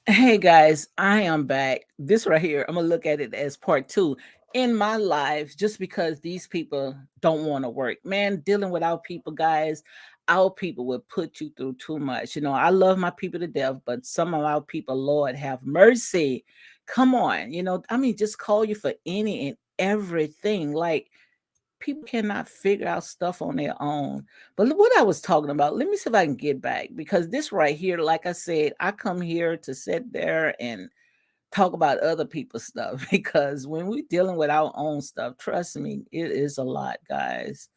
Hey guys, I am back. This right here, I'm gonna look at it as part two in my life, just because these people don't want to work. Man, dealing with our people, guys, our people will put you through too much. I love my people to death, but some of our people, Lord have mercy. Come on, I mean, just call you for any and everything. Like, people cannot figure out stuff on their own. But look what I was talking about, let me see if I can get back, because this right here, like I said, I come here to sit there and talk about other people's stuff because when we're dealing with our own stuff, trust me, it is a lot, guys.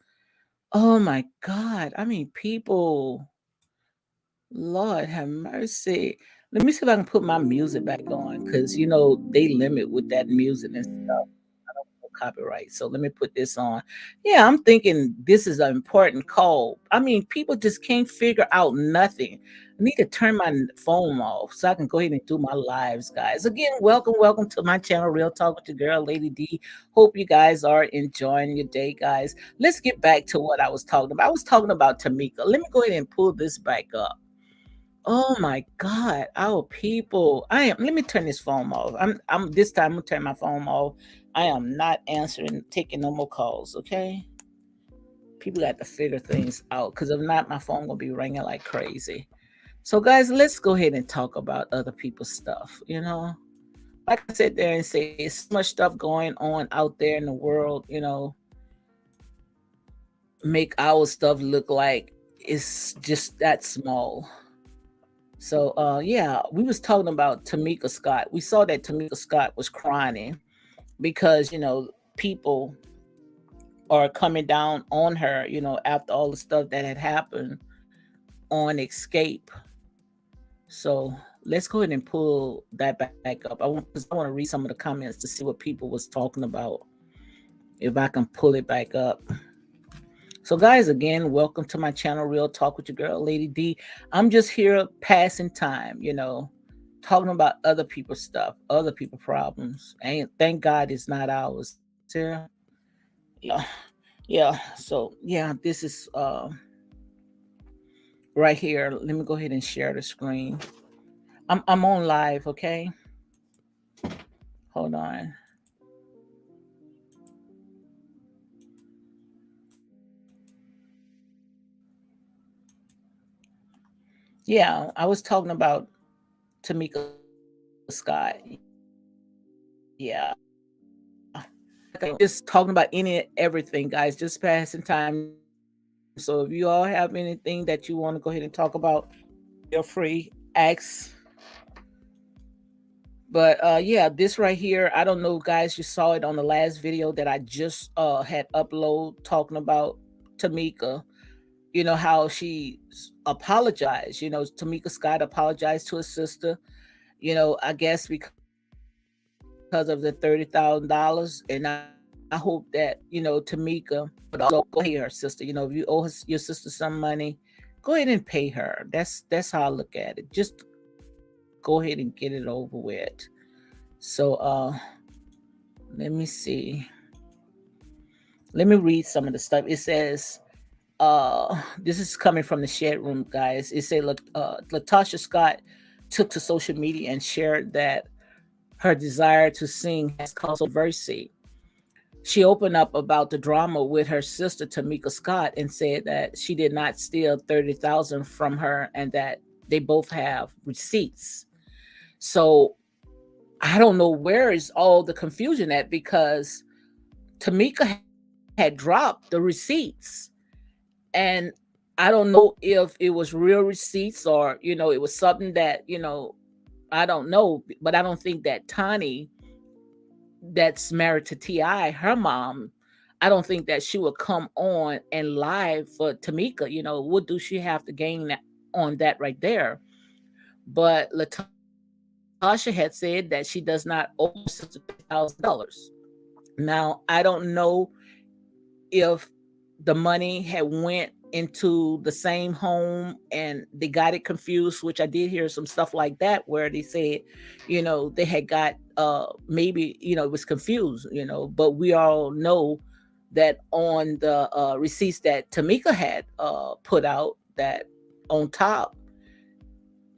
Oh my God. I mean, people, Lord have mercy. Let me see if I can put my music back on, because they limit with that music and stuff. I don't know copyright. So let me put this on. Yeah, I'm thinking this is an important call. I mean, people just can't figure out nothing. I need to turn my phone off so I can go ahead and do my lives, guys. Again, welcome to my channel, Real Talk with your girl, Lady D. Hope you guys are enjoying your day, guys. Let's get back to what I was talking about. I was talking about Tamika. Let me go ahead and pull this back up. Oh my God, our people. Let me turn this phone off. I'm this time I'm gonna turn my phone off. I am not answering, taking no more calls, okay? People got to figure things out, because if not, my phone gonna be ringing like crazy. So guys, let's go ahead and talk about other people's stuff. Like I sit there and say, it's so much stuff going on out there in the world, make our stuff look like it's just that small. So yeah, we was talking about Tamika Scott. We saw that Tamika Scott was crying because people are coming down on her, after all the stuff that had happened on Escape. So let's go ahead and pull that back up. Because I want to read some of the comments to see what people was talking about. If I can pull it back up. So, guys, again, welcome to my channel, Real Talk with your girl, Lady D. I'm just here passing time, talking about other people's stuff, other people's problems. And thank God it's not ours. Here, yeah, yeah. So, yeah, this is right here. Let me go ahead and share the screen. I'm on live, okay? Hold on. Yeah, I was talking about Tamika Scott. Yeah. Just talking about any everything, guys. Just passing time. So if you all have anything that you want to go ahead and talk about, feel free. Ask. But yeah, this right here, I don't know, guys. You saw it on the last video that I just had upload talking about Tamika. How she apologized. Tamika Scott apologized to her sister. I guess because of the $30,000, and I hope that Tamika would also go pay her sister. If you owe your sister some money, go ahead and pay her. That's how I look at it. Just go ahead and get it over with. So let me see. Let me read some of the stuff. It says, this is coming from the Shed Room, guys. It said, Latasha Scott took to social media and shared that her desire to sing has caused controversy. She opened up about the drama with her sister Tamika Scott and said that she did not steal 30,000 from her and that they both have receipts. So I don't know where is all the confusion at, because Tamika had dropped the receipts, and I don't know if it was real receipts or it was something that I don't know, but I don't think that Tani, that's married to Ti, her mom, I don't think that she would come on and live for Tamika. What do she have to gain on that right there? But Latasha had said that she does not owe her sister $30,000. Now I don't know if the money had went into the same home and they got it confused, which I did hear some stuff like that where they said they had got maybe it was confused, but we all know that on the receipts that Tamika had put out, that on top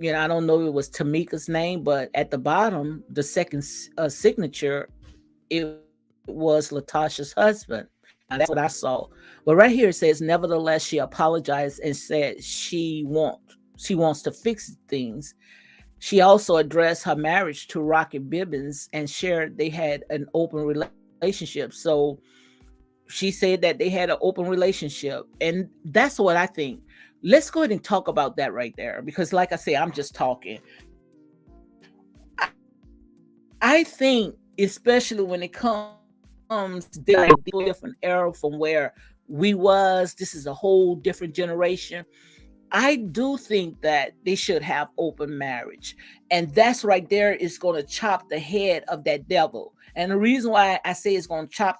I don't know if it was Tamika's name, but at the bottom, the second signature, it was Latasha's husband. Now that's what I saw. But right here it says, nevertheless, she apologized and said she wants to fix things. She also addressed her marriage to Rocky Bibbins and shared they had an open relationship. So she said that they had an open relationship. And that's what I think. Let's go ahead and talk about that right there. Because, like I say, I'm just talking. I think, especially when it comes different era from where we was, this is a whole different generation. I do think that they should have open marriage. And that's right there is going to chop the head of that devil. And the reason why I say it's going to chop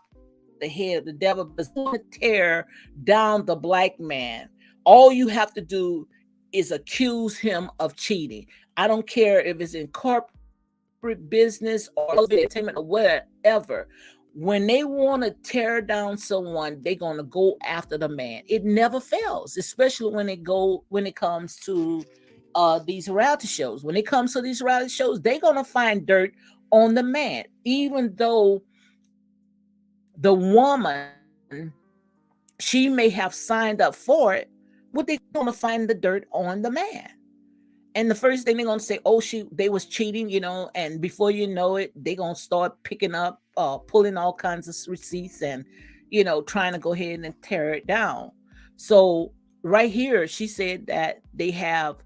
the head of the devil, because if you want to tear down the black man, all you have to do is accuse him of cheating. I don't care if it's in corporate business or television, entertainment, or whatever. When they want to tear down someone, they're gonna go after the man. It never fails, especially when it comes to these reality shows. When it comes to these reality shows, they're gonna find dirt on the man, even though the woman, she may have signed up for it. What they gonna find the dirt on the man. And the first thing they're gonna say, oh, they was cheating, and before you know it, they gonna start picking up, pulling all kinds of receipts, and trying to go ahead and tear it down. So right here, she said that they have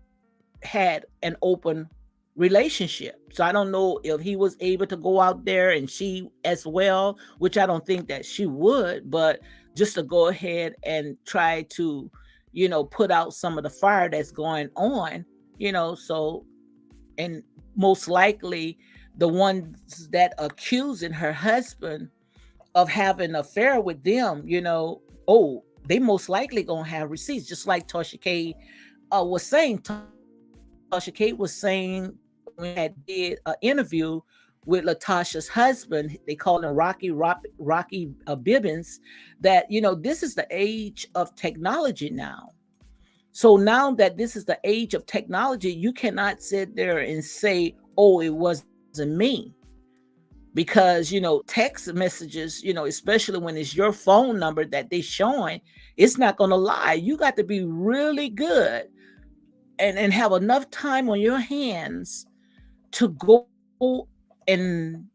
had an open relationship. So I don't know if he was able to go out there and she as well, which I don't think that she would, but just to go ahead and try to, put out some of the fire that's going on, so, and most likely the ones that accusing her husband of having an affair with them, oh, they most likely gonna have receipts, just like Tasha K was saying. Tasha K was saying when we had did an interview with Latasha's husband, they called him Rocky Bibbins, that this is the age of technology now. So now that this is the age of technology, you cannot sit there and say, "Oh, it wasn't me," because text messages, especially when it's your phone number that they showing, it's not going to lie. You got to be really good and have enough time on your hands to go and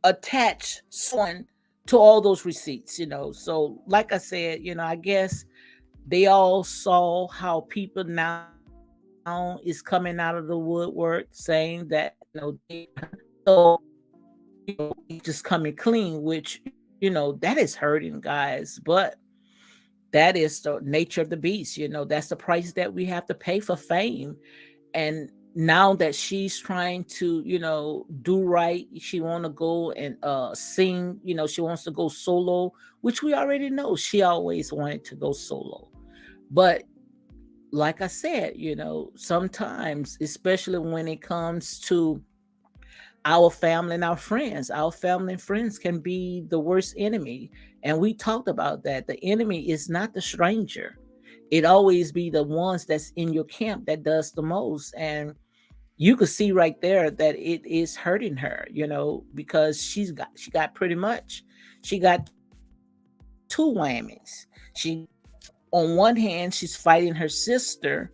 attach someone to all those receipts. So like I said, I guess they all saw how people now is coming out of the woodwork saying that they so they just coming clean, which that is hurting, guys. But that is the nature of the beast. That's the price that we have to pay for fame. And now that she's trying to do right, she want to go and sing. She wants to go solo, which we already know she always wanted to go solo. But like I said, sometimes, especially when it comes to our family and our family and friends can be the worst enemy. And we talked about that. The enemy is not the stranger. It always be the ones that's in your camp that does the most. And you could see right there that it is hurting her, because she got pretty much, she got two whammies. She, on one hand, she's fighting her sister,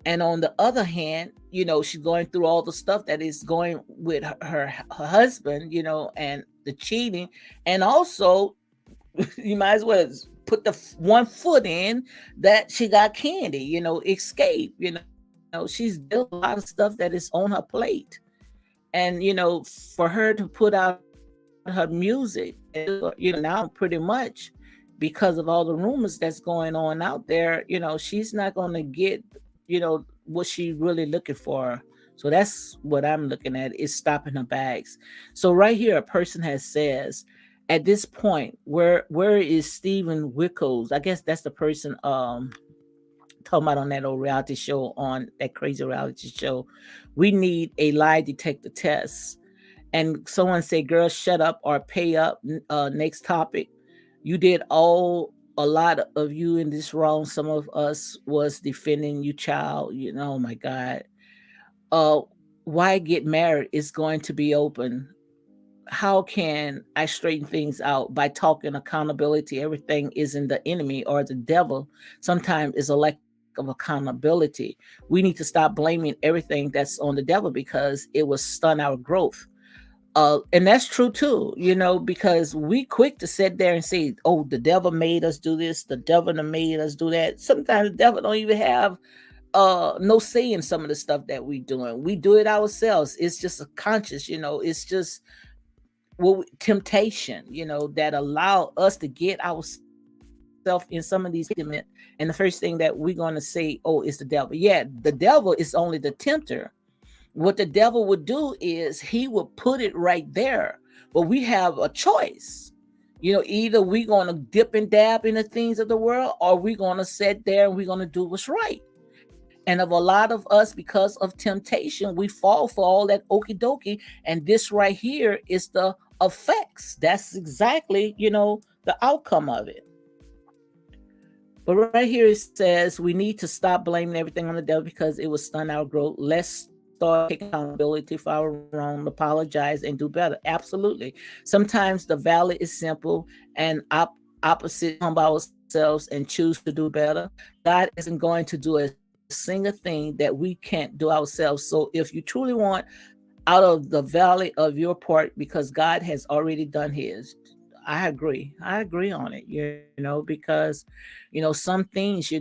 and on the other hand, she's going through all the stuff that is going with her husband, and the cheating. And also, you might as well put the one foot in that she got Candy, escape. She's dealt with a lot of stuff that is on her plate. And for her to put out her music, now pretty much, because of all the rumors that's going on out there, she's not going to get what she really looking for. So that's what I'm looking at, is stopping her bags. So right here, a person has says, at this point, where is Stephen Wickles? I guess that's the person talking about on that old reality show, on that crazy reality show. We need a lie detector test. And someone say, girl, shut up or pay up. Next topic. You did all a lot of you in this wrong. Some of us was defending you, child. Oh my God. uh why get married is going to be open. How can I straighten things out? By talking accountability. Everything isn't the enemy or the devil. Sometimes it's a lack of accountability. We need to stop blaming everything that's on the devil because it will stun our growth. And that's true too, because we quick to sit there and say, "Oh, the devil made us do this. The devil done made us do that." Sometimes the devil don't even have no say in some of the stuff that we doing. We do it ourselves. It's just a conscious, it's just temptation, that allow us to get ourselves in some of these predicament. And the first thing that we're going to say, "Oh, it's the devil." Yeah, the devil is only the tempter. What the devil would do is he would put it right there, but we have a choice. Either we're going to dip and dab in the things of the world, or we're going to sit there and we're going to do what's right. And of a lot of us, because of temptation, we fall for all that okey dokey. And this right here is the effects. That's exactly, the outcome of it. But right here it says we need to stop blaming everything on the devil because it will stun our growth. Let's start taking accountability for our wrong, apologize, and do better. Absolutely. Sometimes the valley is simple and opposite, humble ourselves and choose to do better. God isn't going to do a single thing that we can't do ourselves. So if you truly want out of the valley of your part, because God has already done his, I agree on it, because some things,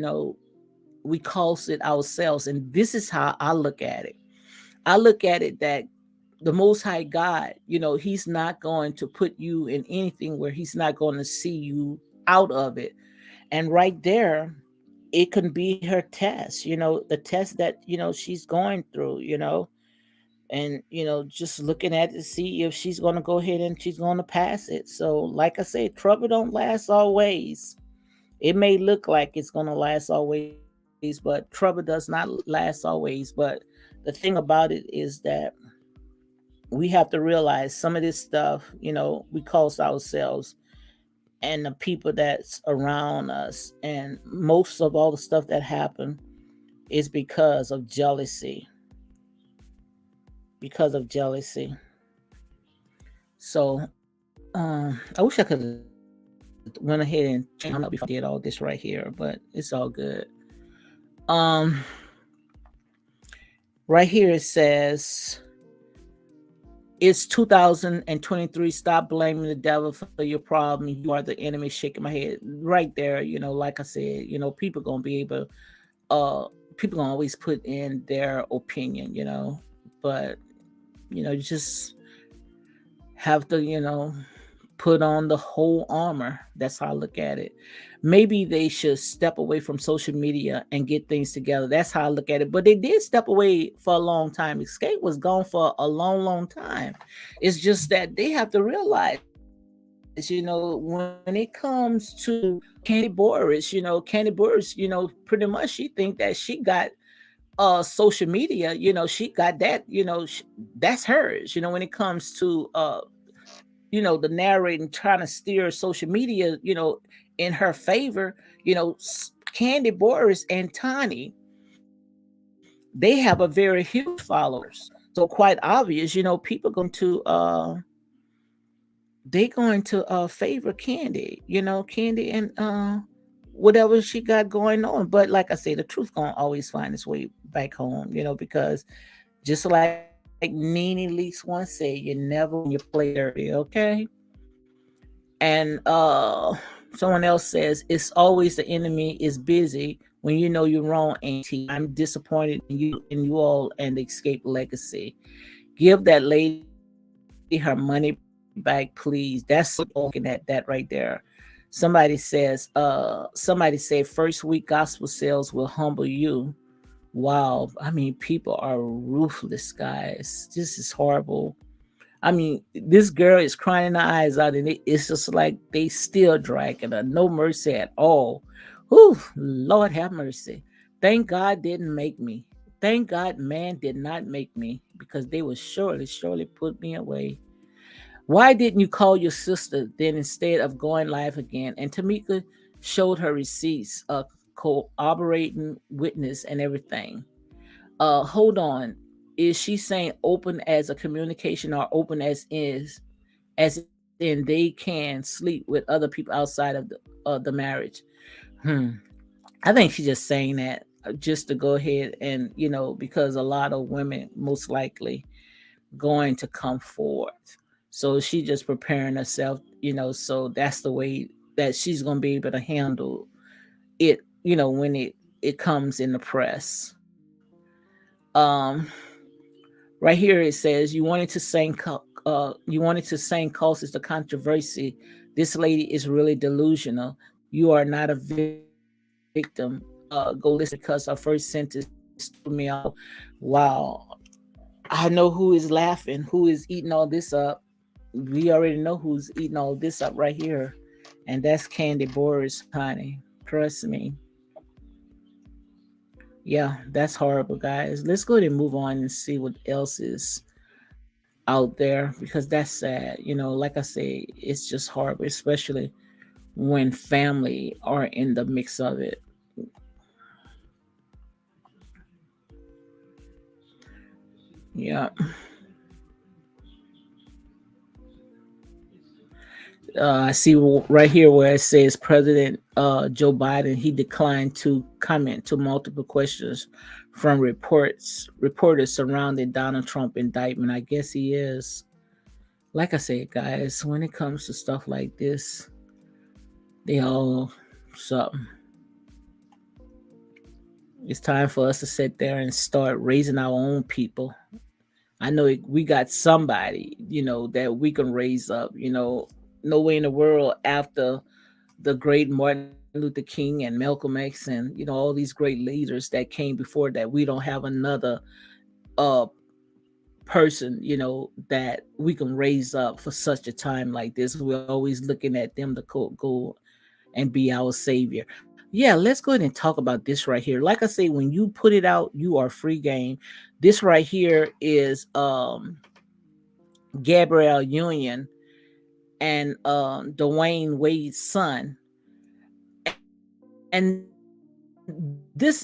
we cause it ourselves. And this is how I look at it. I look at it that the most high God, he's not going to put you in anything where he's not going to see you out of it. And right there, it can be her test, the test that she's going through, and just looking at it to see if she's going to go ahead and she's going to pass it. So like I said, trouble don't last always. It may look like it's going to last always, but trouble does not last always. But the thing about it is that we have to realize some of this stuff, we cause ourselves and the people that's around us. And most of all the stuff that happened is because of jealousy. Because of jealousy. So I wish I could have went ahead and changed up before I did all this right here, but it's all good. Um, right here it says it's 2023. Stop blaming the devil for your problem. You are the enemy. Shaking my head right there. Like I said, people gonna be able. Uh, people gonna always put in their opinion. But you just have to put on the whole armor. That's how I look at it. Maybe they should step away from social media and get things together. That's how I look at it. But they did step away for a long time. Escape was gone for a long, long time. It's just that they have to realize, when it comes to Candy Boris, Candy Boris, pretty much she think that she got social media, she got that, that's hers, when it comes to the narrating, trying to steer social media, in her favor. Candy Boris and Tani, they have a very huge followers. So quite obvious, people going to they going to favor Candy, Candy and whatever she got going on. But like I say, the truth gonna always find its way back home, because just like Nene Leakes once said, you never win when you play dirty, okay? And someone else says it's always the enemy is busy when you know you're wrong, Auntie. I'm disappointed in you all and Escape Legacy. Give that lady her money back, please. That's so looking at that right there. Somebody said first week gospel sales will humble you. Wow. I mean, people are ruthless, guys. This is horrible. I mean, this girl is crying her eyes out, and it's just like they still dragging her. No mercy at all. Whew, Lord have mercy. Thank God didn't make me. Thank God man did not make me, because they will surely, surely put me away. Why didn't you call your sister then instead of going live again? And Tamika showed her receipts, corroborating witness and everything. Hold on. Is she saying open as a communication or open as in they can sleep with other people outside of the marriage? Hmm. I think she's just saying that just to go ahead and, because a lot of women most likely going to come forth. So she just preparing herself, so that's the way that she's going to be able to handle it, when it comes in the press. Um right here it says you wanted to saying causes the controversy. This lady is really delusional. You are not a victim. Go listen because her first sentence threw me off. Wow. I know who is laughing, who is eating all this up. We already know who's eating all this up right here. And that's Candy Boris, honey. Trust me. Yeah, that's horrible, guys. Let's go ahead and move on and see what else is out there because that's sad. Like I say, it's just horrible, especially when family are in the mix of it. Yeah. I see right here where it says President Joe Biden, he declined to comment to multiple questions from reporters surrounding Donald Trump indictment. I guess he is. Like I said, guys, when it comes to stuff like this, they all something. It's time for us to sit there and start raising our own people. I know we got somebody, that we can raise up, no way in the world after the great Martin Luther King and Malcolm X and, all these great leaders that came before that, we don't have another uh person, that we can raise up for such a time like this. We're always looking at them to go and be our savior. Yeah, let's go ahead and talk about this right here. Like I say, when you put it out, you are free game. This right here is Gabrielle Union and Dwayne Wade's son. And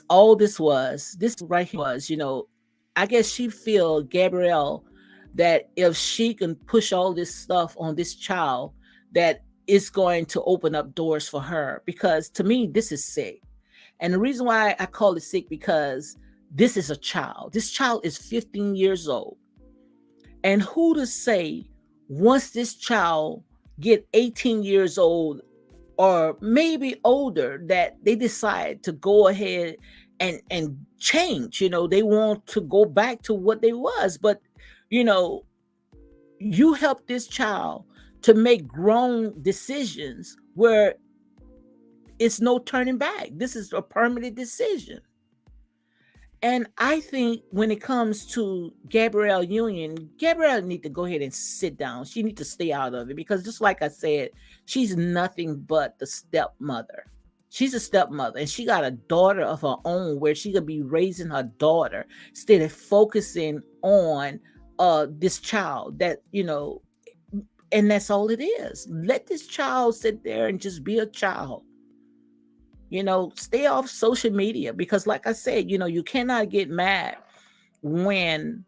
all this was, right here was, I guess she feel Gabrielle that if she can push all this stuff on this child, that it's going to open up doors for her. Because to me, this is sick. And the reason why I call it sick because this is a child. This child is 15 years old. And who to say once this child get 18 years old or maybe older that they decide to go ahead and change, they want to go back to what they was. But you know you help this child to make grown decisions where it's no turning back. This is a permanent decision. And I think when it comes to Gabrielle Union, Gabrielle need to go ahead and sit down. She need to stay out of it because just like I said, she's nothing but the stepmother. She's a stepmother and she got a daughter of her own where she could be raising her daughter instead of focusing on this child that, and that's all it is. Let this child sit there and just be a child. Stay off social media because like I said, you cannot get mad when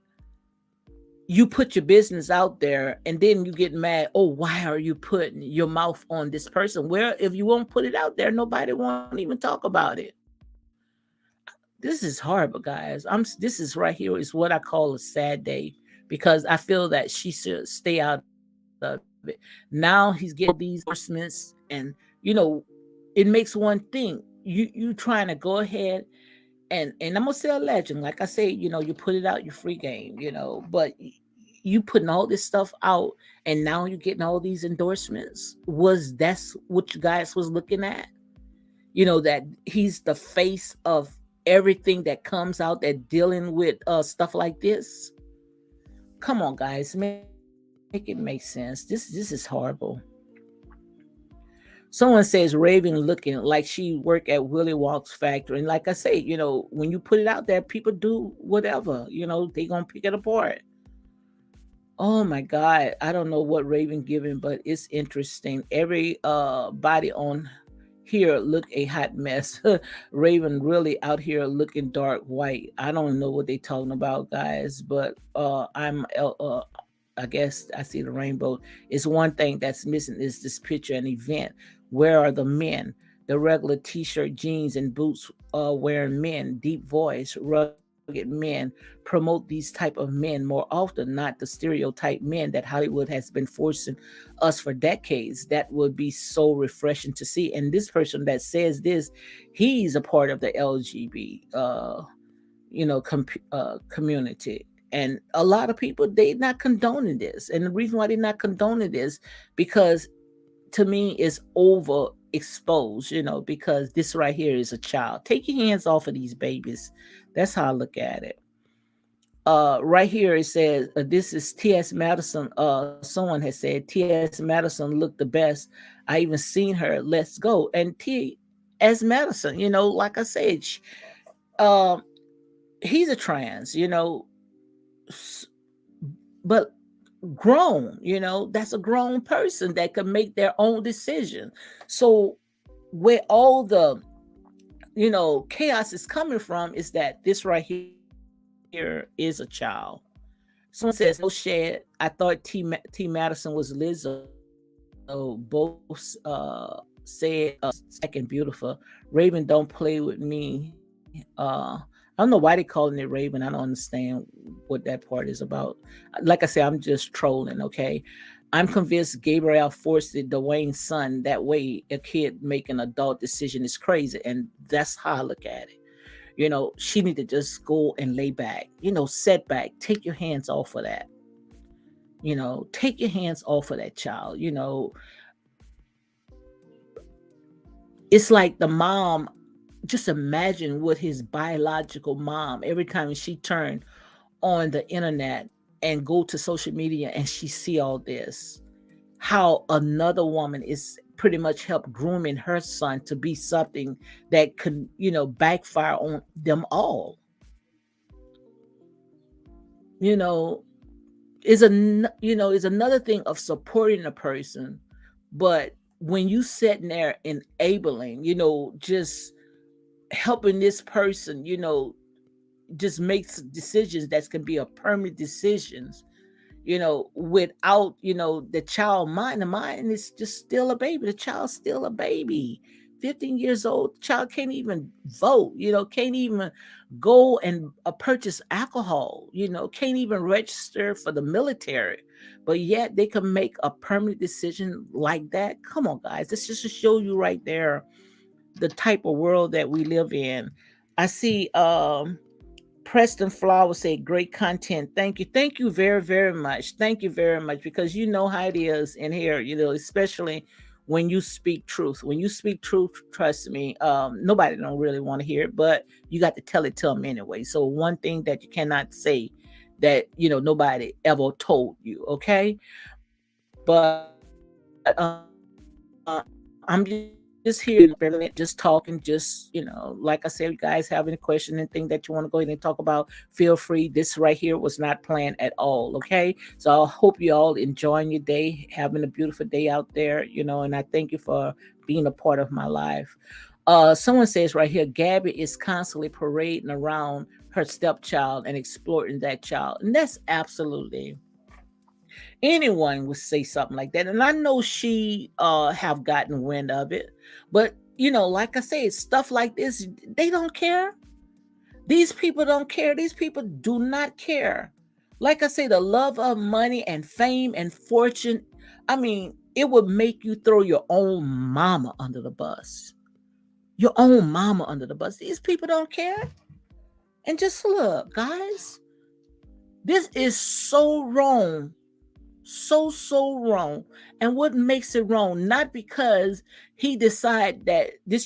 you put your business out there and then you get mad, oh, why are you putting your mouth on this person? Well, if you won't put it out there, nobody won't even talk about it. This is horrible, guys. This is right here is what I call a sad day because I feel that she should stay out of it. Now he's getting all these endorsements and it makes one think you trying to go ahead and I'm gonna say a legend. Like I say, you put it out, you free game, but you putting all this stuff out and now you're getting all these endorsements. Was that's what you guys was looking at? That he's the face of everything that comes out that dealing with stuff like this. Come on, guys, make it make sense. This is horrible. Someone says Raven looking like she work at Willie Walk's factory. And like I say, when you put it out there, people do whatever, they gonna pick it apart. Oh my God. I don't know what Raven giving, but it's interesting. Every body on here look a hot mess. Raven really out here looking dark white. I don't know what they talking about, guys, but I guess I see the rainbow. It's one thing that's missing is this picture and event. Where are the men? The regular t-shirt, jeans, and boots wearing men, deep voice, rugged men promote these type of men more often, not the stereotype men that Hollywood has been forcing us for decades. That would be so refreshing to see. And this person that says this, he's a part of the LGBT community. And a lot of people, they not condoning this. And the reason why they're not condoning this, because to me is overexposed, because this right here is a child. Take your hands off of these babies. That's how I look at it. Right here it says, this is T.S. Madison. Someone has said T.S. Madison looked the best. I even seen her. Let's go. And T.S. Madison, like I said, um, he's a trans, but grown, that's a grown person that can make their own decision. So where all the chaos is coming from is that this right here is a child. Someone says no shade. I thought T Madison was Lizzo. Both said second beautiful. Raven don't play with me. I don't know why they calling it Raven. I don't understand what that part is about. Like I said, I'm just trolling, okay? I'm convinced Gabriel forced it Dwayne's son. That way a kid make an adult decision is crazy. And that's how I look at it. She need to just go and lay back, set back, take your hands off of that. Take your hands off of that child. It's like the mom, just imagine what his biological mom, every time she turned on the internet and go to social media and she see all this, how another woman is pretty much help grooming her son to be something that could, backfire on them all. You know, is another thing of supporting a person, but when you sitting there enabling, just helping this person, just makes decisions that can be a permanent decisions, without, the child mind. The mind is just still a baby. The child's still a baby. 15 years old, the child can't even vote, can't even go and purchase alcohol, can't even register for the military. But yet they can make a permanent decision like that. Come on, guys. This just to show you right there the type of world that we live in. I see Preston Flower say great content. Thank you. Thank you very, very much. Thank you very much, because you know how it is in here, especially when you speak truth. When you speak truth, trust me, nobody don't really want to hear it, but you got to tell it to them anyway. So one thing that you cannot say that, nobody ever told you, okay? But I'm just here just talking, just, like I said, if you guys have any question and thing that you want to go ahead and talk about, feel free. This right here was not planned at all, okay? So I hope you all enjoying your day, having a beautiful day out there, and I thank you for being a part of my life. Someone says right here, Gabby is constantly parading around her stepchild and exploiting that child, and that's absolutely, anyone would say something like that. And I know she have gotten wind of it, but like I said, stuff like this, they don't care. These people don't care. These people do not care. Like I say, the love of money and fame and fortune, I mean, it would make you throw your own mama under the bus. Your own mama under the bus. These people don't care. And just look, guys, this is so wrong. So wrong. And what makes it wrong? Not because this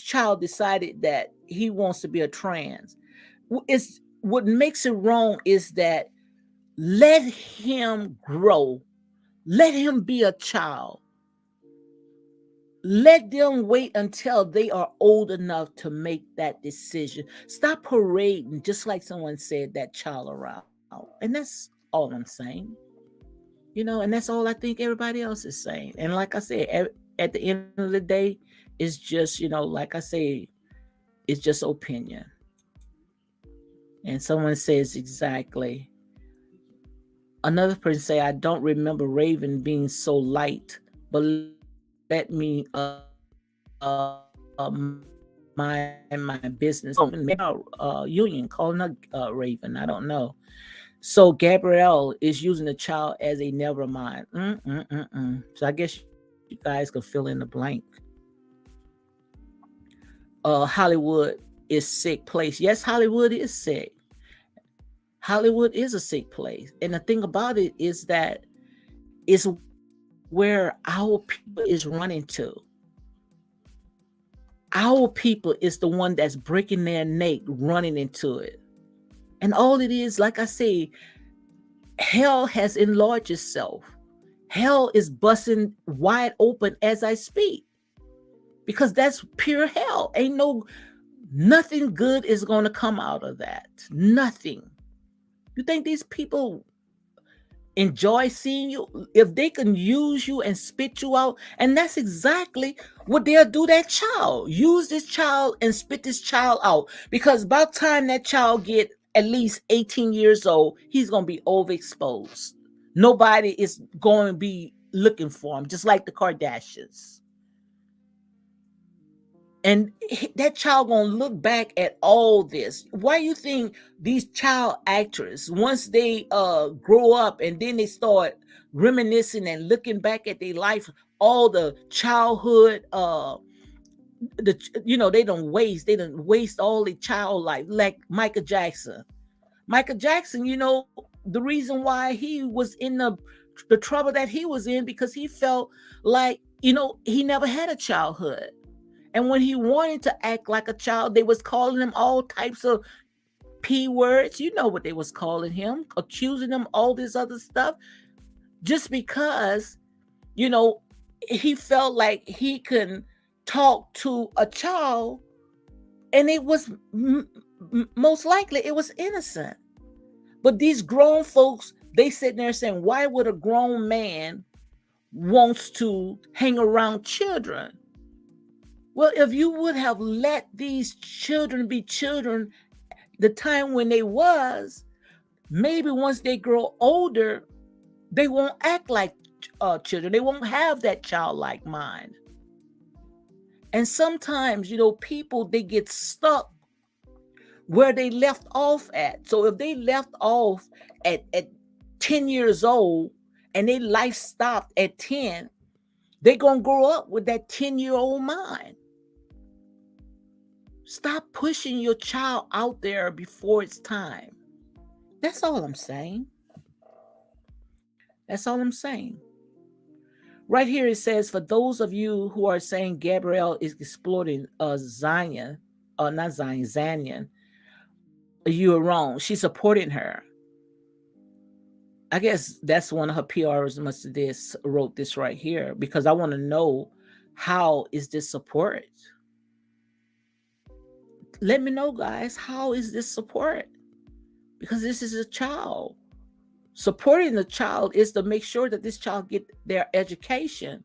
child decided that he wants to be a trans. It's what makes it wrong is that let him grow. Let him be a child. Let them wait until they are old enough to make that decision. Stop parading, just like someone said, that child around. And that's all I'm saying. And that's all I think everybody else is saying. And like I said, at the end of the day, it's just, like I say, it's just opinion. And someone says exactly. Another person say, I don't remember Raven being so light, but let me mind my business. Maybe union calling her Raven. I don't know. So Gabrielle is using the child as a never mind. So I guess you guys can fill in the blank. Hollywood is sick place. Yes, Hollywood is sick. Hollywood is a sick place. And the thing about it is that it's where our people is running to. Our people is the one that's breaking their neck running into it. And all it is, like I say, hell has enlarged itself. Hell is busting wide open as I speak. Because that's pure hell. Ain't nothing good is going to come out of that. Nothing. You think these people enjoy seeing you? If they can use you and spit you out, and that's exactly what they'll do that child. Use this child and spit this child out. Because by the time that child get at least 18 years old, he's going to be overexposed. Nobody is going to be looking for him, just like the Kardashians. And that child gonna look back at all this. Why you think these child actors, once they grow up and then they start reminiscing and looking back at their life, all the childhood they don't waste all the child life, like Michael Jackson. Michael Jackson, the reason why he was in the trouble that he was in, because he felt like, he never had a childhood. And when he wanted to act like a child, they was calling him all types of P words. You know what they was calling him, accusing him all this other stuff, just because, he felt like he could talk to a child, and it was most likely it was innocent. But these grown folks, they sitting there saying, why would a grown man wants to hang around children? Well, if you would have let these children be children the time when they was, maybe once they grow older, they won't act like children. They won't have that childlike mind. And sometimes, people, they get stuck where they left off at. So if they left off at 10 years old and their life stopped at 10, they're going to grow up with that 10-year-old mind. Stop pushing your child out there before it's time. That's all I'm saying. That's all I'm saying. Right here it says, for those of you who are saying Gabrielle is exploiting Zion, not Zion, Zanyan, you are wrong. She's supporting her. I guess that's one of her PRs must have wrote this right here, because I want to know, how is this support? Let me know, guys. How is this support? Because this is a child. Supporting the child is to make sure that this child get their education,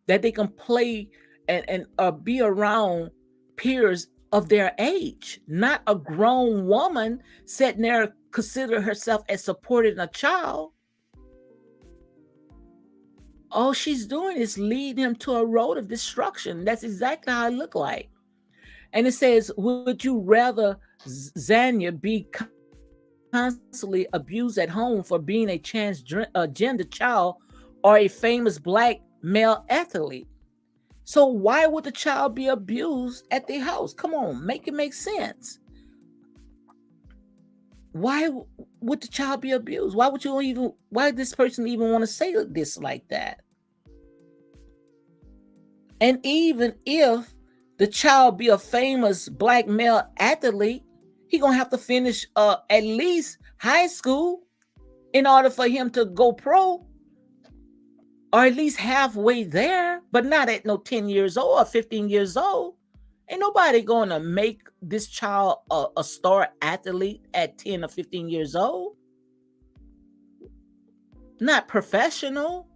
that they can play and be around peers of their age, not a grown woman sitting there consider herself as supporting a child. All she's doing is leading him to a road of destruction. That's exactly how it looked like. And it says, would you rather Zanya be constantly abused at home for being a transgender child, or a famous black male athlete? So why would the child be abused at their house? Come on, make it make sense. Why would the child be abused? Why this person even want to say this like that? And even if the child be a famous black male athlete, he gonna have to finish at least high school in order for him to go pro, or at least halfway there, but not at no 10 years old or 15 years old. Ain't nobody gonna make this child a star athlete at 10 or 15 years old. Not professional.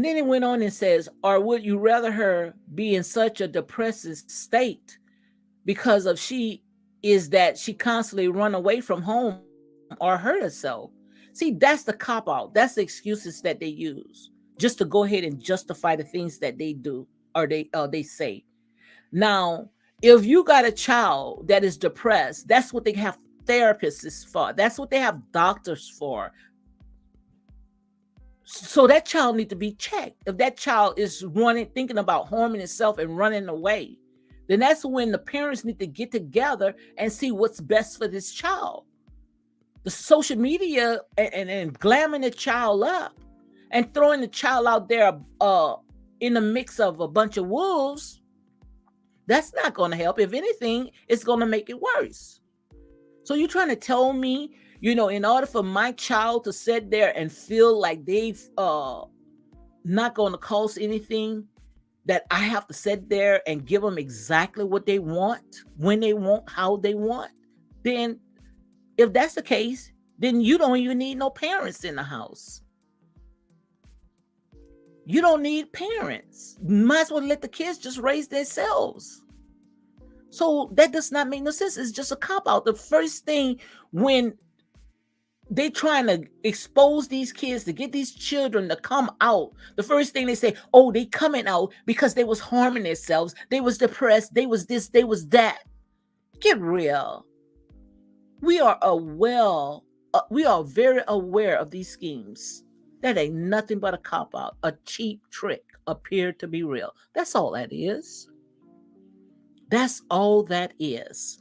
And then it went on and says, or would you rather her be in such a depressive state because of she is that she constantly run away from home or hurt herself? See, that's the cop out. That's the excuses that they use just to go ahead and justify the things that they do or they say. Now, if you got a child that is depressed, that's what they have therapists for. That's what they have doctors for. So that child need to be checked. If that child is running, thinking about harming itself and running away, then that's when the parents need to get together and see what's best for this child. The social media and glamming the child up and throwing the child out there in the mix of a bunch of wolves, that's not going to help. If anything, it's going to make it worse. So you're trying to tell me, in order for my child to sit there and feel like they've not going to cause anything, that I have to sit there and give them exactly what they want, when they want, how they want? Then if that's the case, then you don't even need no parents in the house. You don't need parents. Might as well let the kids just raise themselves. So that does not make no sense. It's just a cop out. The first thing when they trying to expose these kids, to get these children to come out, the first thing they say, oh, they coming out because they was harming themselves, they was depressed, they was this, they was that. Get real. We are very aware of these schemes. That ain't nothing but a cop out, a cheap trick, appear to be real. That's all that is. That's all that is.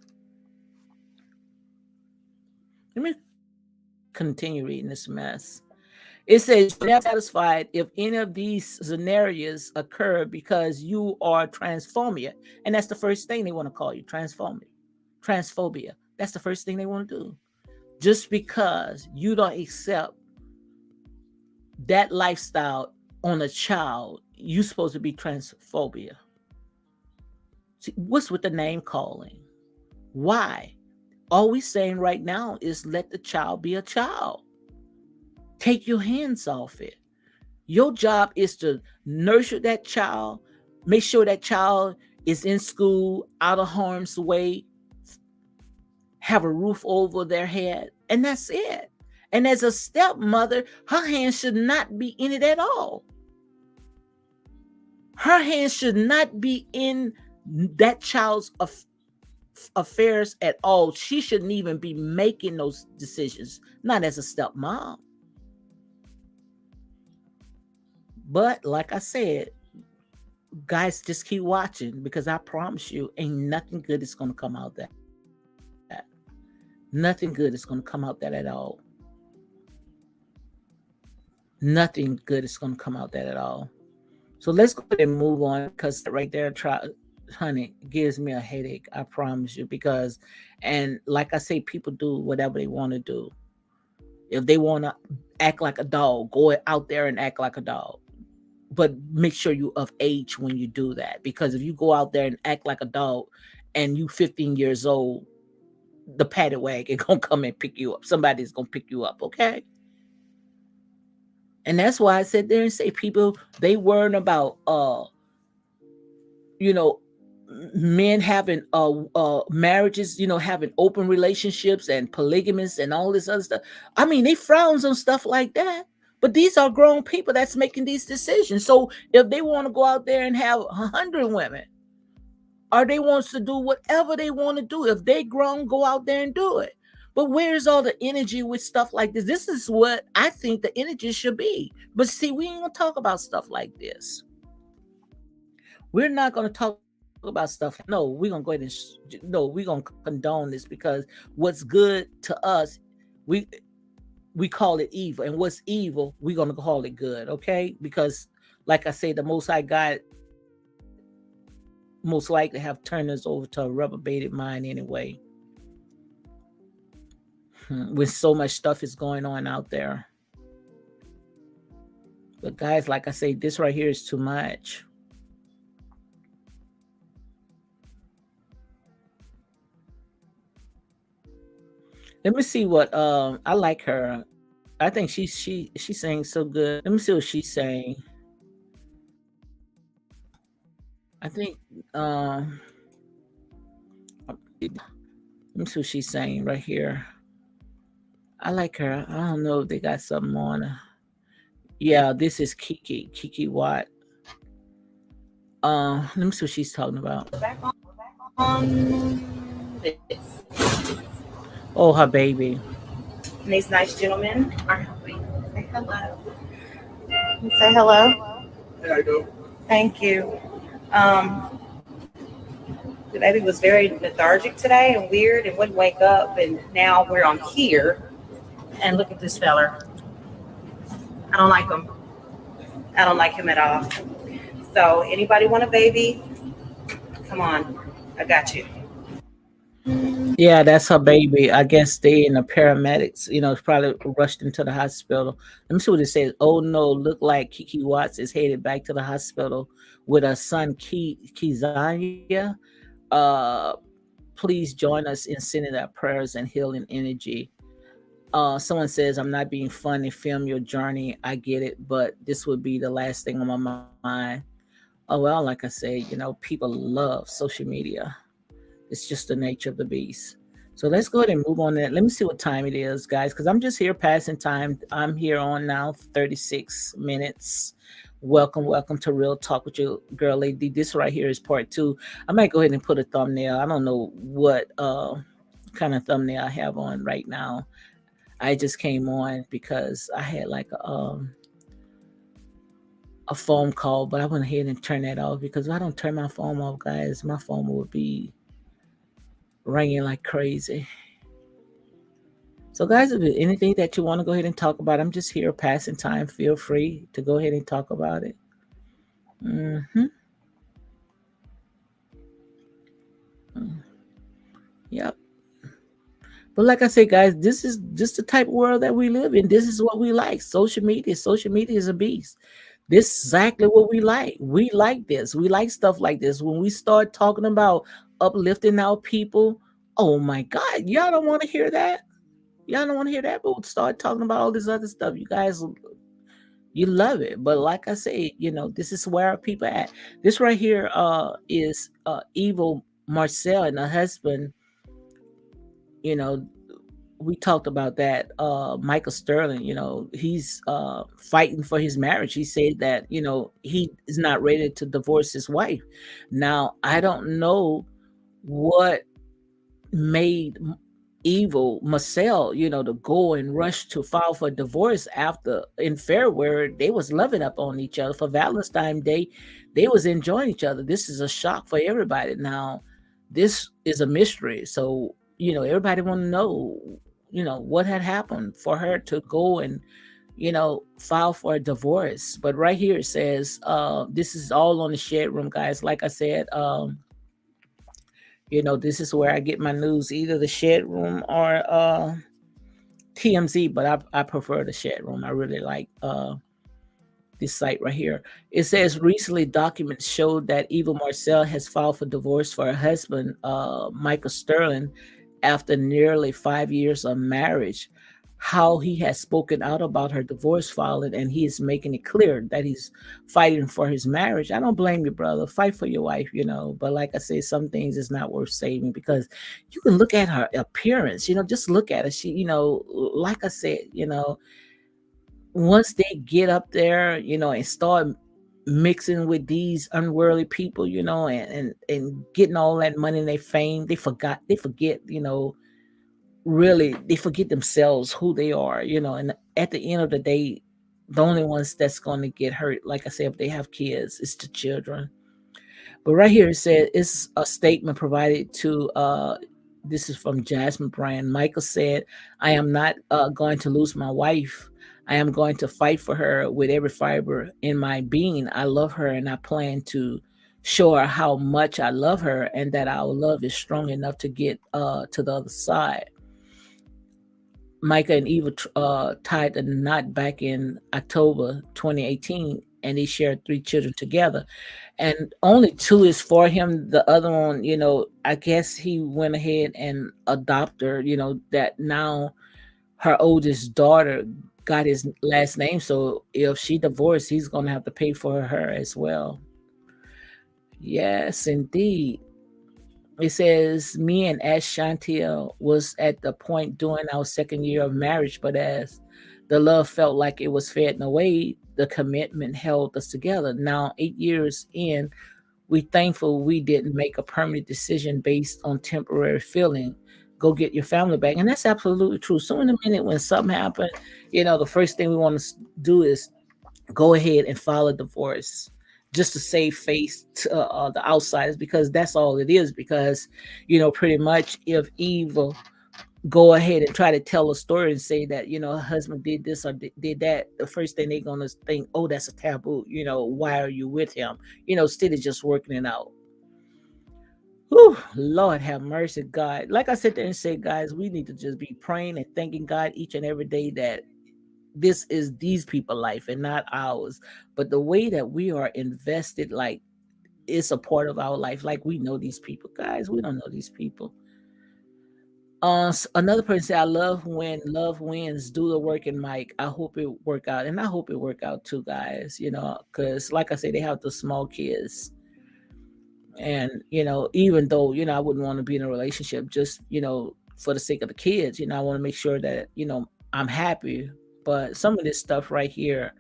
Let me continue reading this mess. It says, you're never satisfied if any of these scenarios occur because you are transphobia. And that's the first thing they want to call you, transphobia. Transphobia. That's the first thing they want to do. Just because you don't accept that lifestyle on a child, you're supposed to be transphobia. See, what's with the name calling? Why? All we're saying right now is let the child be a child. Take your hands off it. Your job is to nurture that child, make sure that child is in school, out of harm's way, have a roof over their head, and that's it. And as a stepmother, her hands should not be in it at all. Her hands should not be in that child's affairs at all. She shouldn't even be making those decisions, not as a stepmom. But like I said, guys, just keep watching, because I promise you, ain't nothing good is going to come out that. Nothing good is going to come out that at all. Nothing good is going to come out that at all. So let's go ahead and move on, because right there, honey, gives me a headache. I promise you. Because, and like I say, people do whatever they want to do. If they want to act like a dog, go out there and act like a dog. But make sure you're of age when you do that. Because if you go out there and act like a dog and you 15 years old, the paddy wagon gonna come and pick you up. Somebody's gonna pick you up, okay? And that's why I sit there and say, people, they worrying about men having marriages, having open relationships and polygamous and all this other stuff. I mean, they frowns on stuff like that. But these are grown people that's making these decisions. So if they want to go out there and have 100 women, or they want to do whatever they want to do, if they grown, go out there and do it. But where's all the energy with stuff like this? This is what I think the energy should be. But see, we ain't gonna talk about stuff like this. We're not gonna talk about stuff. No, we're gonna go ahead and we're gonna condone this, because what's good to us, we call it evil, and what's evil, we're gonna call it good, okay? Because, like I say, the Most High God most likely have turned us over to a reprobated mind anyway. When so much stuff is going on out there. But guys, like I say, this right here is too much. Let me see what I like her. I think she sang so good. Let me see what she's saying. I think uh, let me see what she's saying right here. I like her. I don't know if they got something on her. Yeah, this is Kiki Watt. Let me see what she's talking about. Back on this. Oh, her baby. And these nice gentlemen are helping. Say hello. Say hello. Thank you. Um, the baby was very lethargic today and weird and wouldn't wake up. And now we're on here. And look at this feller. I don't like him. I don't like him at all. So, anybody want a baby? Come on. I got you. Yeah, that's her baby. I guess they and the paramedics, probably rushed into the hospital. Let me see what it says. Oh no, look like Kiki Watts is headed back to the hospital with her son Kizanya. Uh Please join us in sending our prayers and healing energy. Someone says, I'm not being funny, film your journey. I get it, but this would be the last thing on my mind. Oh well, like I said, people love social media. It's just the nature of the beast. So let's go ahead and move on. That. Let me see what time it is, guys, because I'm just here passing time. I'm here on now 36 minutes. Welcome to Real Talk with your girl, Lady. This right here is part 2. I might go ahead and put a thumbnail. I don't know what kind of thumbnail I have on right now. I just came on because I had like a phone call, but I went ahead and turned that off because if I don't turn my phone off, guys, my phone will be ringing like crazy. So, guys, if there's anything that you want to go ahead and talk about, I'm just here passing time. Feel free to go ahead and talk about it. Hmm. Yep. But like I say, guys, this is just the type of world that we live in. This is what we like. Social media. Social media is a beast. This is exactly what we like. We like this. We like stuff like this. When we start talking about uplifting our people, oh my God, y'all don't want to hear that. Y'all don't want to hear that, but we'll start talking about all this other stuff. You guys, you love it. But like I say, this is where our people at. This right here is Evil Marcel and her husband. You know, we talked about that. Michael Sterling, he's fighting for his marriage. He said that, he is not ready to divorce his wife. Now, I don't know what made Evil Marcel, to go and rush to file for divorce after in February they was loving up on each other for Valentine's Day. They was enjoying each other. This is a shock for everybody. Now, this is a mystery. So, everybody want to know, what had happened for her to go and, file for a divorce. But right here it says, this is all on the Shed Room, guys. Like I said, this is where I get my news, either the Shed Room or TMZ, but I prefer the Shed Room. I really like this site right here. It says recently documents showed that Eva Marcel has filed for divorce for her husband, Michael Sterling, after nearly 5 years of marriage. How he has spoken out about her divorce filing, and he is making it clear that he's fighting for his marriage. I don't blame you, brother. Fight for your wife, But like I say, some things is not worth saving because you can look at her appearance, just look at her. She, like I said, once they get up there, and start mixing with these unworldly people, and getting all that money and their fame, they forget, really they forget themselves, who they are, and at the end of the day, the only ones that's going to get hurt, like I said, if they have kids, it's the children. But right here it said it's a statement provided to this is from Jasmine Brand. Michael said, I am not going to lose my wife. I am going to fight for her with every fiber in my being. I love her and I plan to show her how much I love her and that our love is strong enough to get to the other side. Micah and Eva tied the knot back in October 2018, and they shared 3 children together. And only 2 is for him. The other one, I guess he went ahead and adopted her. That now her oldest daughter got his last name. So if she divorced, he's gonna have to pay for her as well. Yes, indeed. It says, me and Ash Chantel was at the point during our second year of marriage, but as the love felt like it was fading away, the commitment held us together. Now, 8 years in, we thankful we didn't make a permanent decision based on temporary feeling. Go get your family back. And that's absolutely true. So in a minute when something happened, the first thing we want to do is go ahead and file a divorce just to save face to the outsiders, because that's all it is. Because pretty much if Eve will go ahead and try to tell a story and say that her husband did this or did that, the first thing they're gonna think, oh, that's a taboo. Why are you with him? Instead of just working it out. Whew, Lord have mercy, God. Like I said there and said, guys, we need to just be praying and thanking God each and every day that this is these people life and not ours. But the way that we are invested, like it's a part of our life. Like we know these people, guys. We don't know these people. Another person said, I love when love wins. Do the work, and Mike. I hope it work out, and I hope it work out too, guys. Because like I say, they have the small kids, and even though I wouldn't want to be in a relationship just for the sake of the kids. I want to make sure that I'm happy. But some of this stuff right here,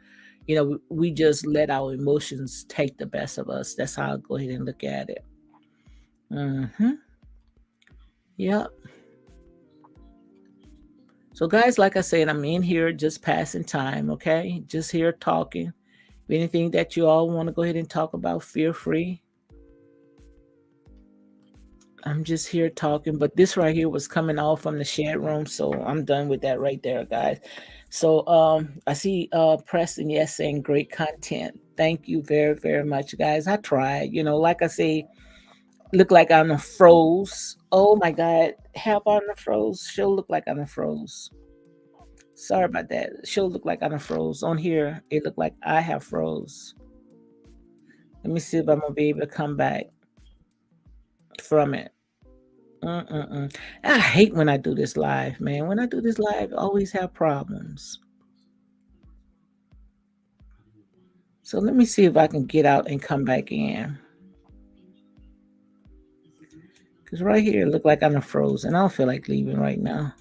we just let our emotions take the best of us. That's how I go ahead and look at it. Yep. So guys, like I said, I'm in here just passing time. Okay, just here talking. Anything that you all want to go ahead and talk about, feel free. I'm just here talking, but this right here was coming off from the shared room, so I'm done with that right there, guys. So I see Preston, yes, saying great content. Thank you very, very much, guys. I tried, like I say, look like I'm a froze. Oh my God, have on the froze. She'll look like I'm a froze. Sorry about that. She'll look like I'm a froze. On here, it looked like I have froze. Let me see if I'm gonna be able to come back from it. Mm-mm-mm. I hate when I do this live, man. When I do this live, I always have problems. So let me see if I can get out and come back in. Because right here, it look like I'm frozen. I don't feel like leaving right now.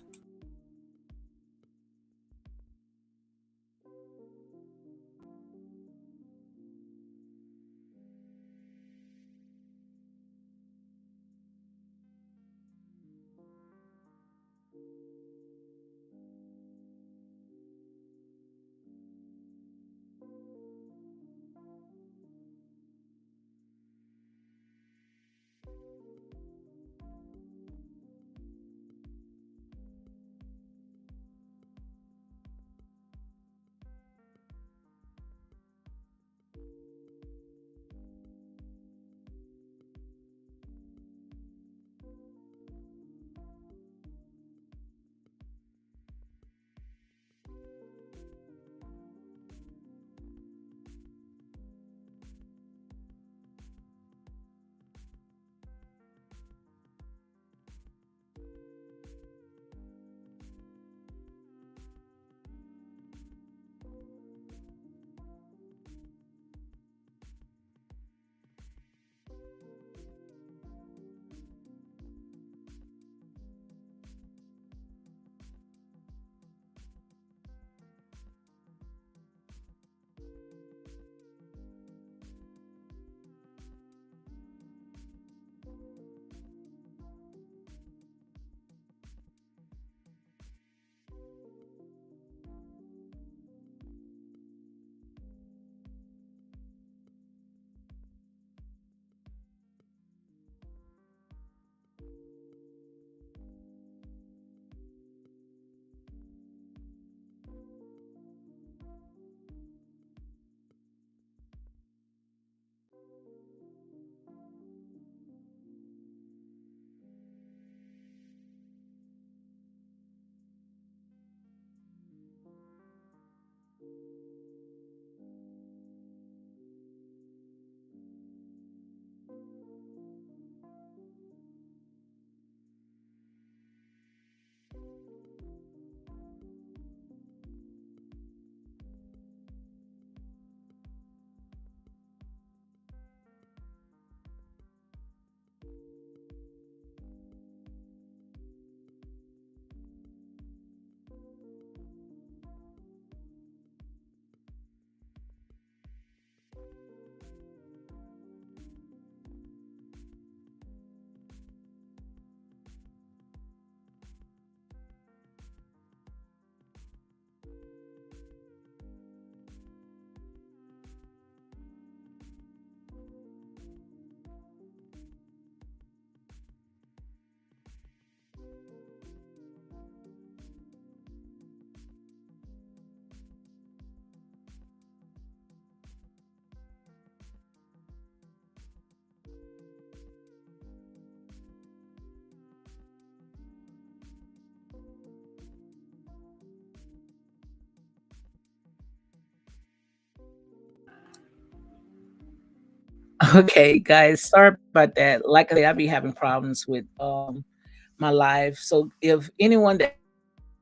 Okay, guys, sorry about that. Like I said, I be having problems with my live. So if anyone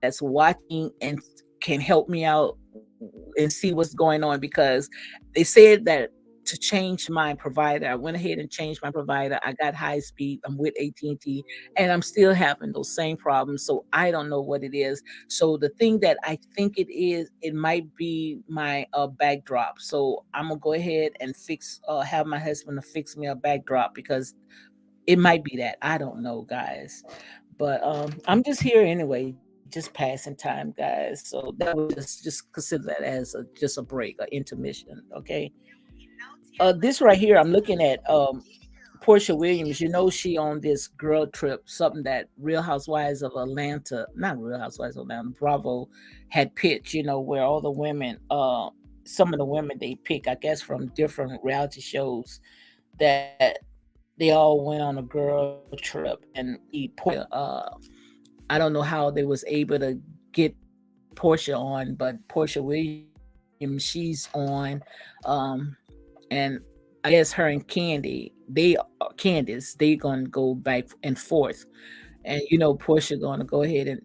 that's watching and can help me out and see what's going on, because they said that to change my provider, I went ahead and changed my provider. I got high speed. I'm with AT&T, and I'm still having those same problems. So I don't know what it is. So the thing that I think it is, it might be my backdrop. So I'm gonna go ahead and fix, have my husband to fix me a backdrop, because it might be that. I don't know, guys. But I'm just here anyway, just passing time, guys. So that was just consider that as just a break, a intermission. Okay. This right here, I'm looking at Portia Williams. You know, she on this girl trip, something that Real Housewives of Atlanta, not Real Housewives of Atlanta, Bravo had pitched. You know, where all the women, some of the women they pick, I guess, from different reality shows, that they all went on a girl trip and eat Portia. I don't know how they was able to get Portia on, but Portia Williams, she's on, um, and I guess her and Candy, Candace, they gonna go back and forth, and Portia gonna go ahead and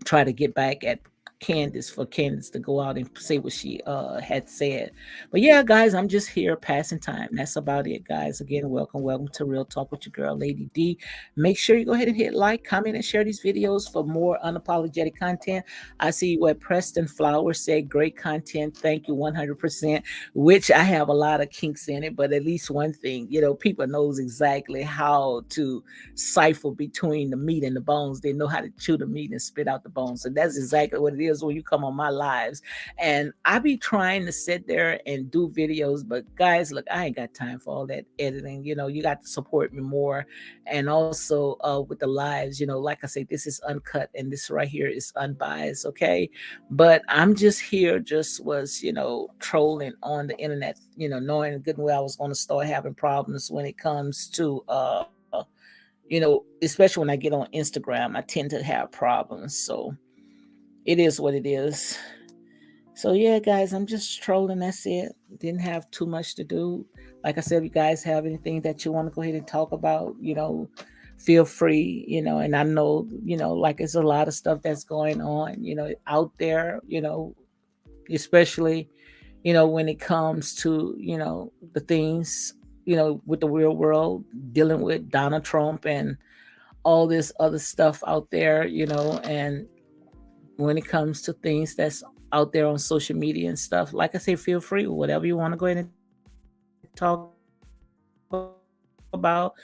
try to get back at Candace, for Candace to go out and say what she had said. But yeah, guys, I'm just here passing time. That's about it, guys. Again, welcome to Real Talk with your girl, Lady D. Make sure you go ahead and hit like, comment, and share these videos for more unapologetic content. I see what Preston Flower said. Great content. Thank you 100%. Which I have a lot of kinks in it, but at least one thing, people knows exactly how to cipher between the meat and the bones. They know how to chew the meat and spit out the bones. So that's exactly what it is when you come on my lives. And I be trying to sit there and do videos, but guys, look, I ain't got time for all that editing. You got to support me more. And also with the lives, like I say, this is uncut and this right here is unbiased, okay? But I'm just here, just was, trolling on the internet, knowing good and well I was going to start having problems when it comes to especially when I get on Instagram, I tend to have problems. So it is what it is. So yeah, guys, I'm just trolling. That's it. Didn't have too much to do. Like I said, if you guys have anything that you want to go ahead and talk about, feel free, and I know, like it's a lot of stuff that's going on, out there, especially, when it comes to, the things, with the real world, dealing with Donald Trump and all this other stuff out there, and when it comes to things that's out there on social media and stuff, like I say, feel free, whatever you want to go ahead and talk about.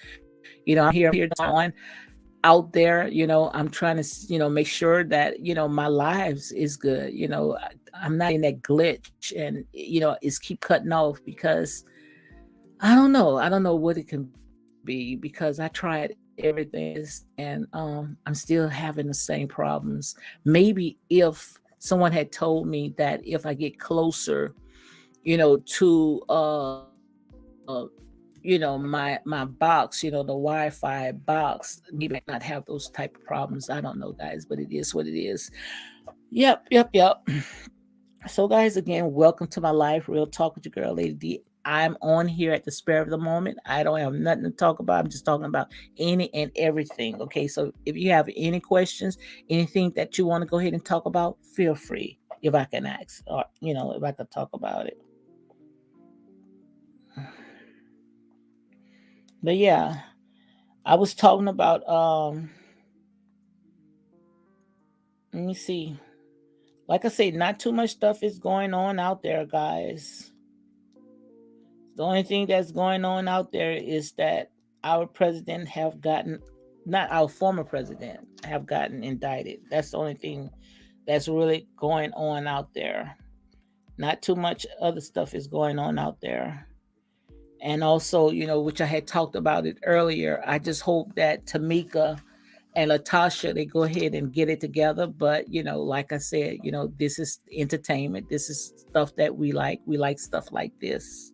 I'm here to talk on out there. I'm trying to, make sure that, my lives is good. I'm not in that glitch and, it's keep cutting off because I don't know what it can be, because I tried everything and I'm still having the same problems. Maybe if someone had told me that if I get closer, to my box, the Wi-Fi box, maybe I might not have those type of problems. I don't know, guys, but it is what it is. Yep. So, guys, again, welcome to my life, Real Talk with your girl, Lady D. I'm on here at the spur of the moment. I don't have nothing to talk about. I'm just talking about any and everything. Okay, so if you have any questions, anything that you want to go ahead and talk about, feel free. If I can ask, or if I could talk about it. But yeah, I was talking about. Let me see. Like I say, not too much stuff is going on out there, guys. The only thing that's going on out there is that our president have gotten, not our former president, have gotten indicted. That's the only thing that's really going on out there. Not too much other stuff is going on out there. And also, which I had talked about it earlier, I just hope that Tamika and Latasha, they go ahead and get it together. But, like I said, this is entertainment. This is stuff that we like. We like stuff like this.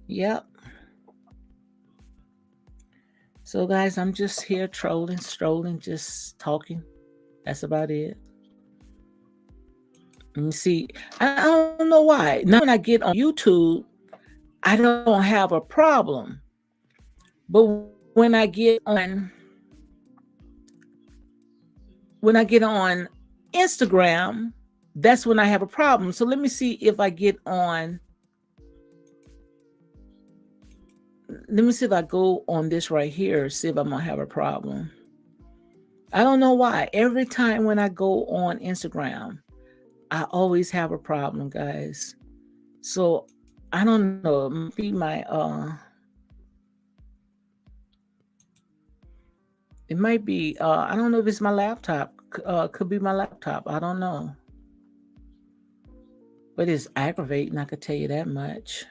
Yep. So, guys, I'm just here trolling, strolling, just talking. That's about it. Let me see. I don't know why. Now, when I get on YouTube, I don't have a problem. But when I get on Instagram, that's when I have a problem. So let me see if I get on. Let me see if I go on this right here. See if I'm gonna have a problem. I don't know why. Every time when I go on Instagram, I always have a problem, guys. So I don't know. It might be my it might be I don't know if it's my laptop. Could be my laptop. I don't know. But it's aggravating, I could tell you that much.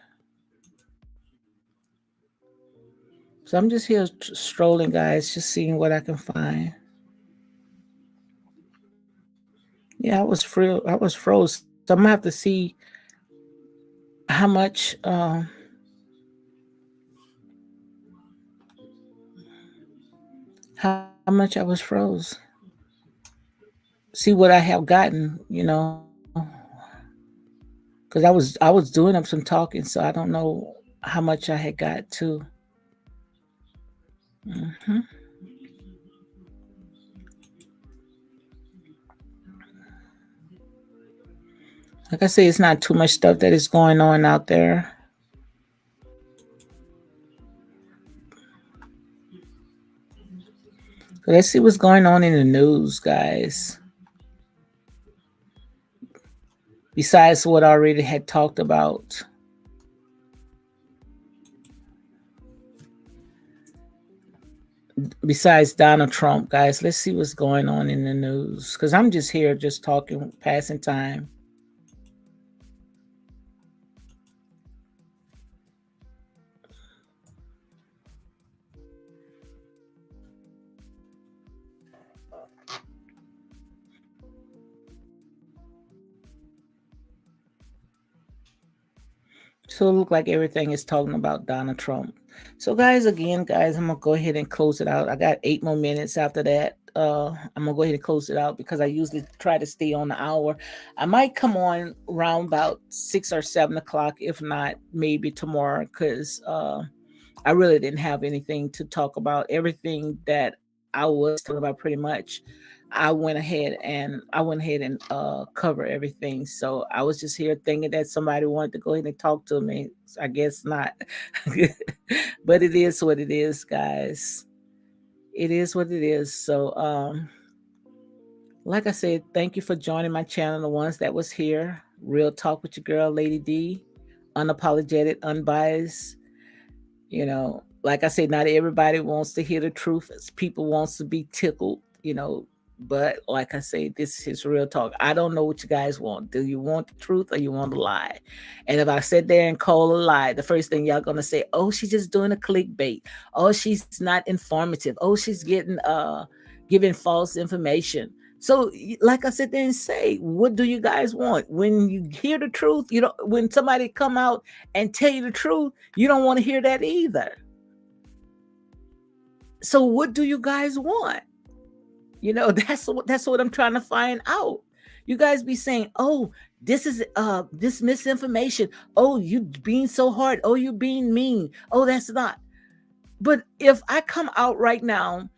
So I'm just here strolling, guys, just seeing what I can find. Yeah, I was froze. So I'm gonna have to see how much how much I was froze. See what I have gotten, because I was doing up some talking, so I don't know how much I had got to. hmm Like I say, it's not too much stuff that is going on out there. So let's see what's going on in the news, guys. Besides what I already had talked about. Besides Donald Trump, guys, let's see what's going on in the news. Because I'm just here, just talking, passing time. So it look like everything is talking about Donald Trump. So guys, again, guys, I'm gonna go ahead and close it out. I got 8 more minutes after that. I'm gonna go ahead and close it out because I usually try to stay on the hour. I might come on around about 6 or 7 o'clock, if not maybe tomorrow, because I really didn't have anything to talk about. Everything that I was talking about, pretty much, I went ahead and cover everything. So I was just here thinking that somebody wanted to go ahead and talk to me. I guess not, but it is what it is, guys. It is what it is. So, like I said, thank you for joining my channel. The ones that was here, Real Talk with your girl, Lady D, Unapologetic, Unbiased. Like I said, not everybody wants to hear the truth. People wants to be tickled. But like I say, this is real talk. I don't know what you guys want. Do you want the truth or you want a lie? And if I sit there and call a lie, the first thing y'all gonna say, oh, she's just doing a clickbait. Oh, she's not informative. Oh, she's getting giving false information. So, like I said there and say, what do you guys want? When you hear the truth, when somebody come out and tell you the truth, you don't want to hear that either. So what do you guys want? That's what I'm trying to find out. You guys be saying, oh, this is this misinformation. Oh, you being so hard. Oh, you being mean. Oh, that's not. But if I come out right now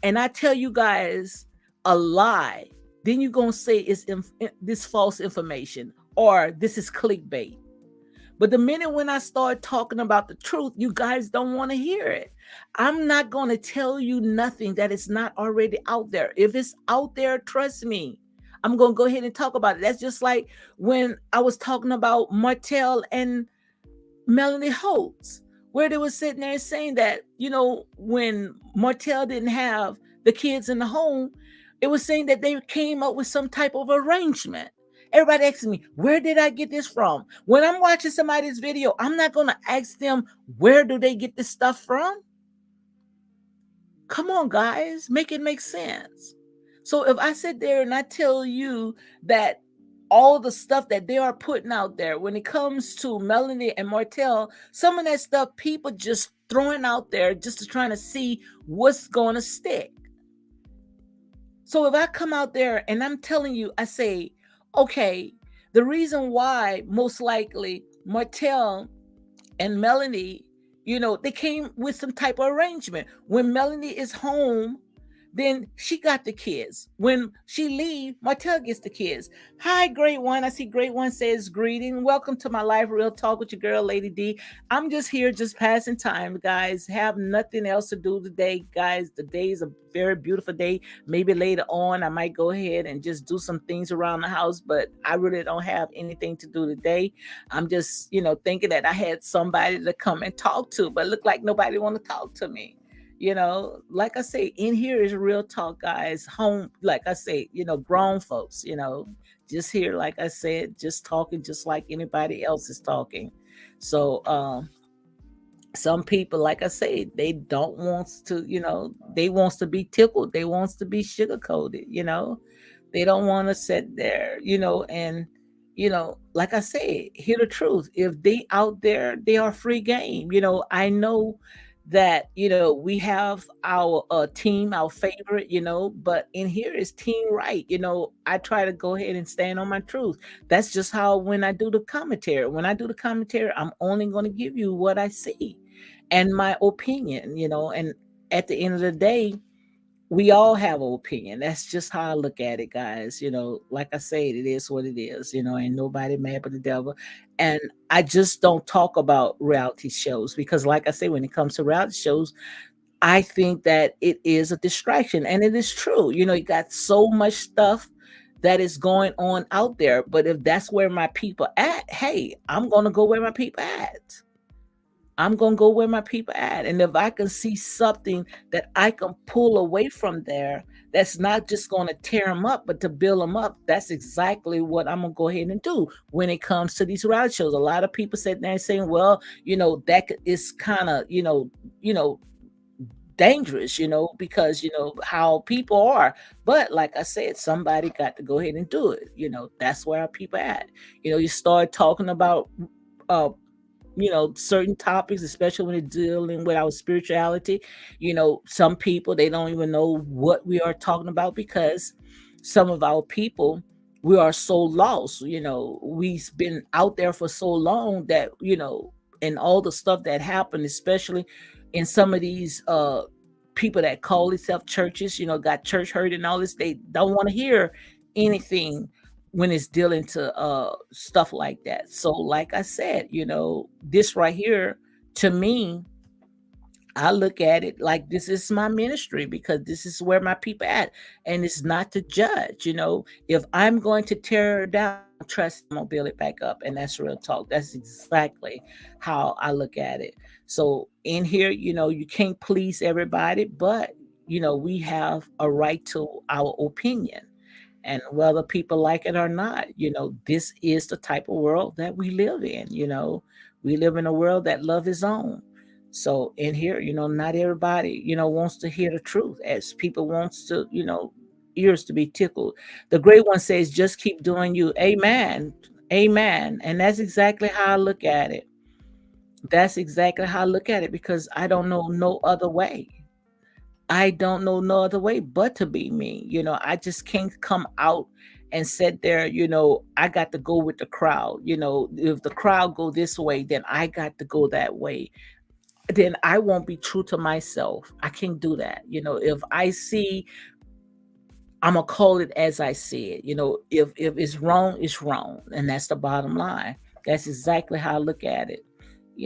and I tell you guys a lie, then you're going to say it's this false information or this is clickbait. But the minute when I start talking about the truth, you guys don't want to hear it. I'm not going to tell you nothing that is not already out there. If it's out there, trust me, I'm going to go ahead and talk about it. That's just like when I was talking about Martell and Melanie Holtz, where they were sitting there saying that, when Martell didn't have the kids in the home, it was saying that they came up with some type of arrangement. Everybody asks me, where did I get this from? When I'm watching somebody's video, I'm not going to ask them, where do they get this stuff from? Come on, guys, make it make sense. So if I sit there and I tell you that all the stuff that they are putting out there when it comes to Melanie and Martell, some of that stuff people just throwing out there just to trying to see what's going to stick. So if I come out there and I'm telling you, I say, okay, the reason why most likely Martell and Melanie, they came with some type of arrangement. When Melanie is home, then she got the kids. When she leave, Martell gets the kids. Hi, Great One. I see Great One says greeting. Welcome to my live real talk with your girl, Lady D. I'm just here, just passing time, guys. Have nothing else to do today, guys. The day is a very beautiful day. Maybe later on, I might go ahead and just do some things around the house, but I really don't have anything to do today. I'm just, thinking that I had somebody to come and talk to, but look like nobody want to talk to me. Like I say, in here is real talk, guys. Home, like I say, grown folks, just here, like I said, just talking just like anybody else is talking. So, some people, like I say, they don't want to, they wants to be tickled, they wants to be sugar coated, they don't want to sit there, and like I say, hear the truth. If they out there, they are free game. I know that we have our team, our favorite, but in here is team right. I try to go ahead and stand on my truth. That's just how, when I do the commentary, I'm only going to give you what I see and my opinion, and at the end of the day, we all have an opinion. That's just how I look at it, guys. Like I said, it is what it is. Ain't nobody mad but the devil. And I just don't talk about reality shows because, like I say, when it comes to reality shows, I think that it is a distraction. And it is true. You got so much stuff that is going on out there. But if that's where my people at, hey, I'm going to go where my people at. I'm going to go where my people at. And if I can see something that I can pull away from there, that's not just going to tear them up, but to build them up, that's exactly what I'm going to go ahead and do when it comes to these reality shows. A lot of people sitting there saying, well, that is kind of, you know, dangerous, because, how people are. But like I said, somebody got to go ahead and do it. That's where our people at. You start talking about, uh, certain topics, especially when it's dealing with our spirituality. Some people, they don't even know what we are talking about because some of our people, we are so lost. We've been out there for so long that, and all the stuff that happened, especially in some of these people that call themselves churches, got church hurt and all this, they don't want to hear anything when it's dealing to stuff like that. So like I said, this right here, to me, I look at it like this is my ministry because this is where my people at. And it's not to judge. If I'm going to tear it down, trust me, I'm gonna build it back up. And that's real talk. That's exactly how I look at it. So in here, you can't please everybody, but we have a right to our opinion. And whether people like it or not, this is the type of world that we live in. We live in a world that love is on. So in here, not everybody, wants to hear the truth, as people wants to, ears to be tickled. The great one says, just keep doing you. Amen. Amen. And that's exactly how I look at it. That's exactly how I look at it because I don't know no other way. I don't know no other way but to be me. I just can't come out and sit there, I got to go with the crowd. If the crowd go this way, then I got to go that way. Then I won't be true to myself. I can't do that. If I see, I'm gonna call it as I see it. If it's wrong, it's wrong. And that's the bottom line. That's exactly how I look at it.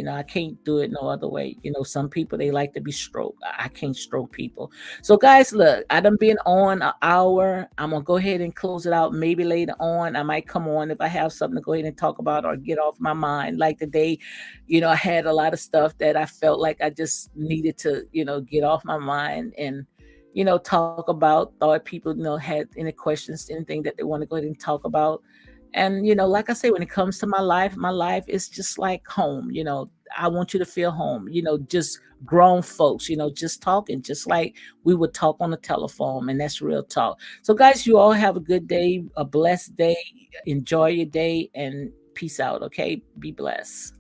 I can't do it no other way. Some people, they like to be stroked. I can't stroke people. So guys, look, I done been on an hour. I'm gonna go ahead and close it out. Maybe later on I might come on if I have something to go ahead and talk about or get off my mind. Like today, I had a lot of stuff that I felt like I just needed to, get off my mind and talk about. Thought people, had any questions, anything that they want to go ahead and talk about. And like I say, when it comes to my life is just like home. I want you to feel home. Just grown folks. Just talking, just like we would talk on the telephone, and that's real talk. So, guys, you all have a good day, a blessed day. Enjoy your day, and peace out. Okay, be blessed.